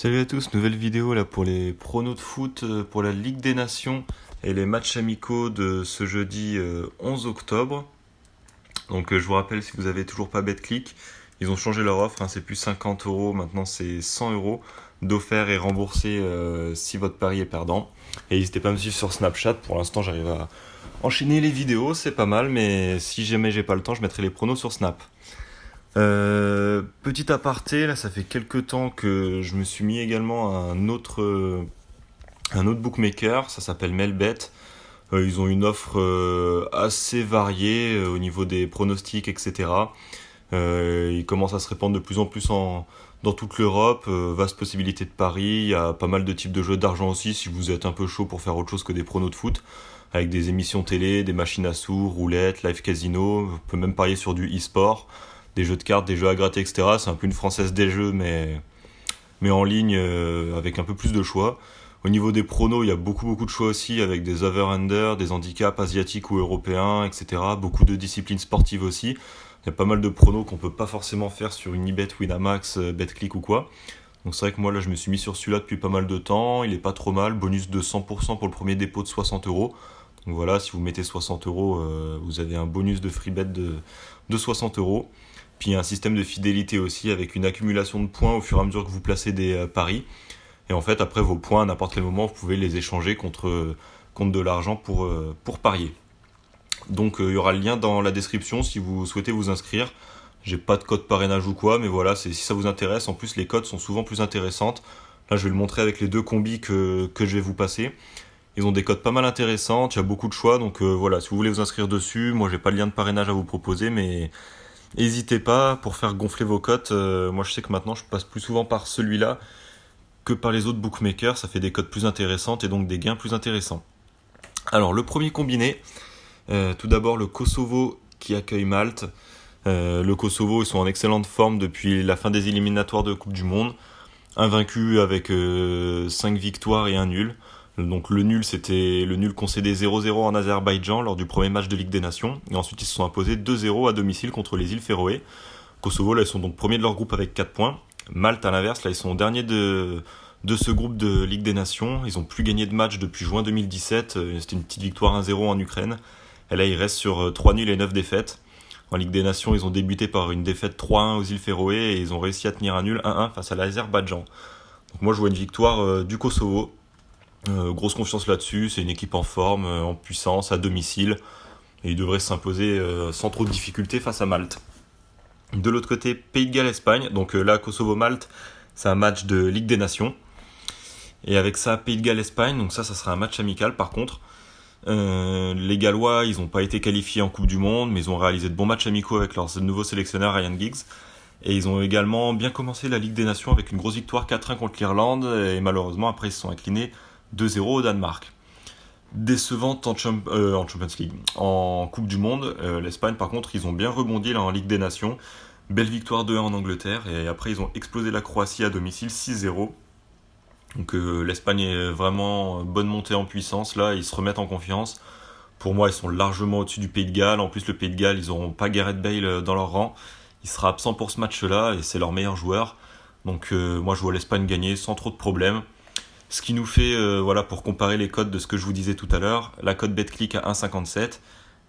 Salut à tous, nouvelle vidéo là pour les pronos de foot pour la Ligue des Nations et les matchs amicaux de ce jeudi 11 octobre. Donc je vous rappelle, si vous avez toujours pas BetClick, ils ont changé leur offre, c'est plus 50 €, maintenant c'est 100 € d'offert et remboursé si votre pari est perdant. Et n'hésitez pas à me suivre sur Snapchat, pour l'instant j'arrive à enchaîner les vidéos, c'est pas mal, mais si jamais j'ai pas le temps, je mettrai les pronos sur Snap. Petit aparté, là ça fait quelques temps que je me suis mis également à un autre bookmaker, ça s'appelle Melbet. Ils ont une offre assez variée au niveau des pronostics, etc. Ils commencent à se répandre de plus en plus dans toute l'Europe, vaste possibilité de paris, il y a pas mal de types de jeux d'argent aussi si vous êtes un peu chaud pour faire autre chose que des pronos de foot, avec des émissions télé, des machines à sous, roulette, live casino, on peut même parier sur du e-sport, des jeux de cartes, des jeux à gratter, etc. C'est un peu une française des jeux, mais en ligne avec un peu plus de choix. Au niveau des pronos, il y a beaucoup de choix aussi, avec des over-under, des handicaps asiatiques ou européens, etc. Beaucoup de disciplines sportives aussi. Il y a pas mal de pronos qu'on peut pas forcément faire sur Unibet, Winamax, BetClick ou quoi. Donc c'est vrai que moi là je me suis mis sur celui-là depuis pas mal de temps, il est pas trop mal, bonus de 100% pour le premier dépôt de 60 €. Donc voilà, si vous mettez 60 €, vous avez un bonus de free bet de 60 €. Puis il y a un système de fidélité aussi avec une accumulation de points au fur et à mesure que vous placez des paris. Et en fait, après vos points, à n'importe quel moment, vous pouvez les échanger contre de l'argent pour parier. Donc il y aura le lien dans la description si vous souhaitez vous inscrire. J'ai pas de code parrainage ou quoi, mais voilà, si ça vous intéresse. En plus, les codes sont souvent plus intéressantes. Là, je vais le montrer avec les deux combis que je vais vous passer. Ils ont des codes pas mal intéressants, il y a beaucoup de choix, donc voilà, si vous voulez vous inscrire dessus, moi j'ai pas de lien de parrainage à vous proposer, mais n'hésitez pas pour faire gonfler vos cotes. Moi je sais que maintenant je passe plus souvent par celui-là que par les autres bookmakers, ça fait des cotes plus intéressantes et donc des gains plus intéressants. Alors le premier combiné, tout d'abord le Kosovo qui accueille Malte. Le Kosovo, ils sont en excellente forme depuis la fin des éliminatoires de Coupe du Monde, invaincus avec 5 victoires et un nul. Donc le nul, c'était le nul concédé 0-0 en Azerbaïdjan lors du premier match de Ligue des Nations. Et ensuite, ils se sont imposés 2-0 à domicile contre les îles Féroé. Kosovo, là, ils sont donc premiers de leur groupe avec 4 points. Malte, à l'inverse, là, ils sont derniers de ce groupe de Ligue des Nations. Ils n'ont plus gagné de match depuis juin 2017. C'était une petite victoire 1-0 en Ukraine. Et là, ils restent sur 3 nuls et 9 défaites. En Ligue des Nations, ils ont débuté par une défaite 3-1 aux îles Féroé et ils ont réussi à tenir un nul 1-1 face à l'Azerbaïdjan. Donc moi, je vois une victoire du Kosovo. Grosse confiance là-dessus, c'est une équipe en forme, en puissance, à domicile, et ils devraient s'imposer sans trop de difficultés face à Malte. De l'autre côté, Pays de Galles-Espagne, donc là, Kosovo-Malte, c'est un match de Ligue des Nations, et avec ça, Pays de Galles-Espagne, donc ça sera un match amical par contre. Les Gallois, ils n'ont pas été qualifiés en Coupe du Monde, mais ils ont réalisé de bons matchs amicaux avec leur nouveau sélectionneur Ryan Giggs. Et ils ont également bien commencé la Ligue des Nations avec une grosse victoire 4-1 contre l'Irlande, et malheureusement après ils se sont inclinés 2-0 au Danemark. Décevante en Champions League. En Coupe du Monde, l'Espagne par contre, ils ont bien rebondi là en Ligue des Nations. Belle victoire 2-1 en Angleterre et après ils ont explosé la Croatie à domicile 6-0. Donc l'Espagne est vraiment bonne montée en puissance là, ils se remettent en confiance. Pour moi, ils sont largement au-dessus du Pays de Galles. En plus, le Pays de Galles, ils n'auront pas Gareth Bale dans leur rang. Il sera absent pour ce match-là et c'est leur meilleur joueur. Donc moi, je vois l'Espagne gagner sans trop de problèmes. Ce qui nous fait, voilà, pour comparer les codes de ce que je vous disais tout à l'heure, la cote BetClick à 1,57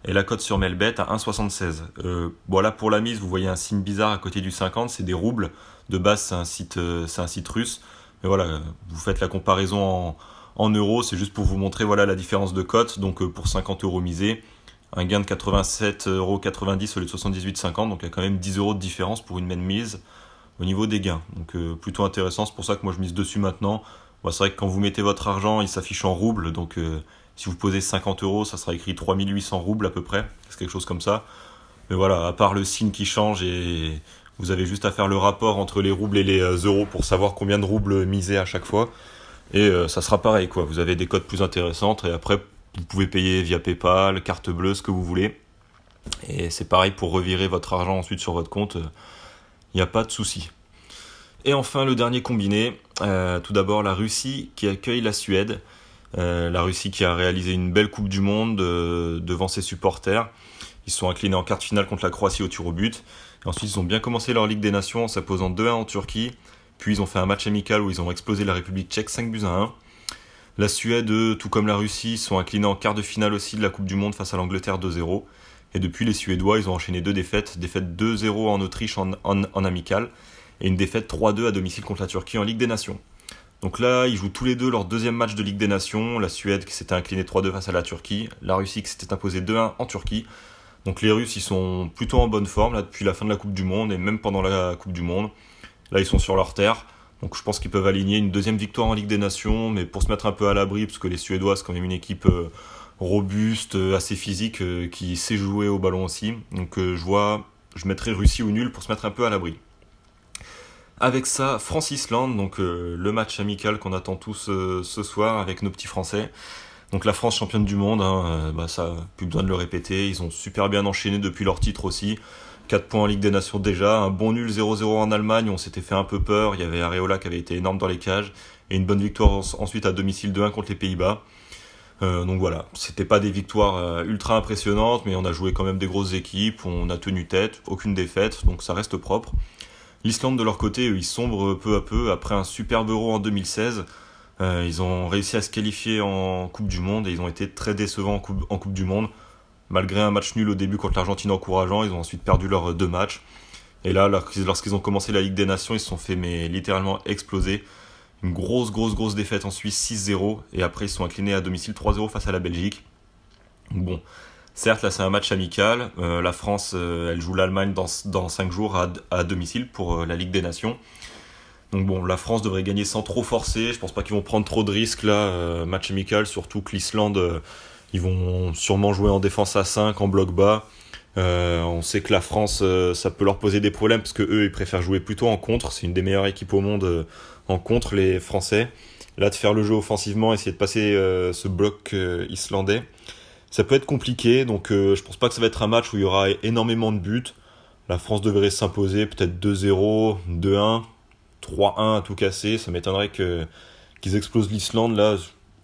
et la cote sur Melbet à 1,76. Voilà, pour la mise, vous voyez un signe bizarre à côté du 50, c'est des roubles. De base, c'est un site russe. Mais voilà, vous faites la comparaison en euros, c'est juste pour vous montrer voilà, la différence de cote. Donc pour 50 € misés, un gain de 87,90 € au lieu de 78,50. Donc il y a quand même 10 € de différence pour une même mise au niveau des gains. Donc plutôt intéressant, c'est pour ça que moi je mise dessus maintenant. Bon, c'est vrai que quand vous mettez votre argent, il s'affiche en roubles, donc si vous posez 50 €, ça sera écrit 3800 roubles à peu près, c'est quelque chose comme ça. Mais voilà, à part le signe qui change, et vous avez juste à faire le rapport entre les roubles et les euros pour savoir combien de roubles miser à chaque fois. Et ça sera pareil, quoi. Vous avez des cotes plus intéressantes, et après, vous pouvez payer via PayPal, carte bleue, ce que vous voulez. Et c'est pareil pour revirer votre argent ensuite sur votre compte, il n'y a pas de souci. Et enfin, le dernier combiné, tout d'abord la Russie qui accueille la Suède. La Russie qui a réalisé une belle Coupe du Monde devant ses supporters. Ils se sont inclinés en quart de finale contre la Croatie au tir au but. Et ensuite, ils ont bien commencé leur Ligue des Nations en s'imposant 2-1 en Turquie, Puis ils ont fait un match amical où ils ont explosé la République tchèque 5-1. La Suède, tout comme la Russie, sont inclinés en quart de finale aussi de la Coupe du Monde face à l'Angleterre 2-0. Et depuis, les Suédois, ils ont enchaîné deux défaites. Défaite 2-0 en Autriche en amical et une défaite 3-2 à domicile contre la Turquie en Ligue des Nations. Donc là, ils jouent tous les deux leur deuxième match de Ligue des Nations. La Suède qui s'était inclinée 3-2 face à la Turquie. La Russie qui s'était imposée 2-1 en Turquie. Donc les Russes, ils sont plutôt en bonne forme là, depuis la fin de la Coupe du Monde et même pendant la Coupe du Monde. Là, ils sont sur leur terre. Donc je pense qu'ils peuvent aligner une deuxième victoire en Ligue des Nations, mais pour se mettre un peu à l'abri, parce que les Suédois, c'est quand même une équipe robuste, assez physique, qui sait jouer au ballon aussi. Donc je mettrai Russie ou nul pour se mettre un peu à l'abri. Avec ça, France-Islande, donc le match amical qu'on attend tous ce soir avec nos petits Français. Donc la France championne du monde, ça, plus besoin de le répéter, ils ont super bien enchaîné depuis leur titre aussi. 4 points en Ligue des Nations déjà, un bon nul 0-0 en Allemagne, on s'était fait un peu peur, il y avait Areola qui avait été énorme dans les cages, et une bonne victoire ensuite à domicile 2-1 contre les Pays-Bas. Donc voilà, c'était pas des victoires ultra impressionnantes, mais on a joué quand même des grosses équipes, on a tenu tête, aucune défaite, donc ça reste propre. L'Islande de leur côté, ils sombrent peu à peu, après un superbe Euro en 2016, ils ont réussi à se qualifier en Coupe du Monde, et ils ont été très décevants en Coupe du Monde. Malgré un match nul au début contre l'Argentine encourageant, ils ont ensuite perdu leurs 2 matchs. Et là, lorsqu'ils ont commencé la Ligue des Nations, ils se sont fait littéralement exploser. Une grosse défaite en Suisse 6-0. Et après, ils se sont inclinés à domicile 3-0 face à la Belgique. Bon, certes, là c'est un match amical. La France, elle joue l'Allemagne dans 5 jours à domicile pour la Ligue des Nations. Donc bon, la France devrait gagner sans trop forcer. Je pense pas qu'ils vont prendre trop de risques là. Match amical, surtout que l'Islande... Ils vont sûrement jouer en défense à 5, en bloc bas. On sait que la France, ça peut leur poser des problèmes parce que eux, ils préfèrent jouer plutôt en contre. C'est une des meilleures équipes au monde en contre, les Français. Là, de faire le jeu offensivement, essayer de passer ce bloc islandais, ça peut être compliqué. Donc, je pense pas que ça va être un match où il y aura énormément de buts. La France devrait s'imposer peut-être 2-0, 2-1, 3-1 à tout casser. Ça m'étonnerait qu'ils explosent l'Islande là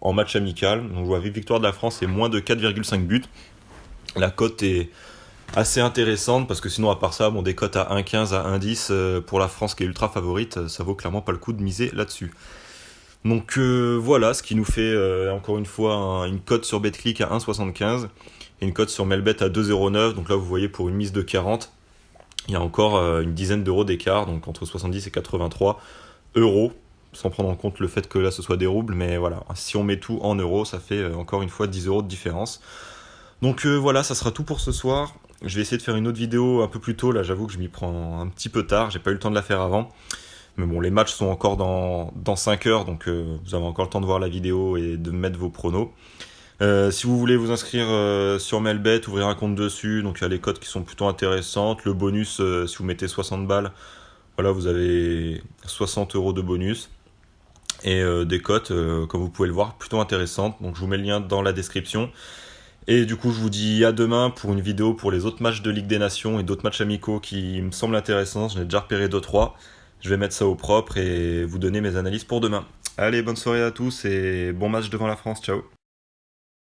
en match amical. Donc je vois victoire de la France et moins de 4,5 buts. La cote est assez intéressante parce que sinon à part ça, des cotes à 1,15 à 1,10 pour la France qui est ultra favorite, ça vaut clairement pas le coup de miser là-dessus. Donc voilà, ce qui nous fait encore une fois une cote sur BetClick à 1,75 et une cote sur Melbet à 2,09. Donc là vous voyez pour une mise de 40, il y a encore une dizaine d'euros d'écart, donc entre 70 et 83 euros. Sans prendre en compte le fait que là ce soit des roubles, mais voilà, si on met tout en euros, ça fait encore une fois 10 euros de différence. Donc voilà, ça sera tout pour ce soir. Je vais essayer de faire une autre vidéo un peu plus tôt, là j'avoue que je m'y prends un petit peu tard, j'ai pas eu le temps de la faire avant. Mais bon, les matchs sont encore dans 5 heures, donc vous avez encore le temps de voir la vidéo et de mettre vos pronos. Si vous voulez vous inscrire sur Melbet, ouvrir un compte dessus, donc il y a les cotes qui sont plutôt intéressantes. Le bonus, si vous mettez 60 balles, voilà, vous avez 60 euros de bonus. Et des cotes, comme vous pouvez le voir, plutôt intéressantes. Donc je vous mets le lien dans la description. Et du coup, je vous dis à demain pour une vidéo pour les autres matchs de Ligue des Nations et d'autres matchs amicaux qui me semblent intéressants. J'en ai déjà repéré 2-3. Je vais mettre ça au propre et vous donner mes analyses pour demain. Allez, bonne soirée à tous et bon match devant la France. Ciao.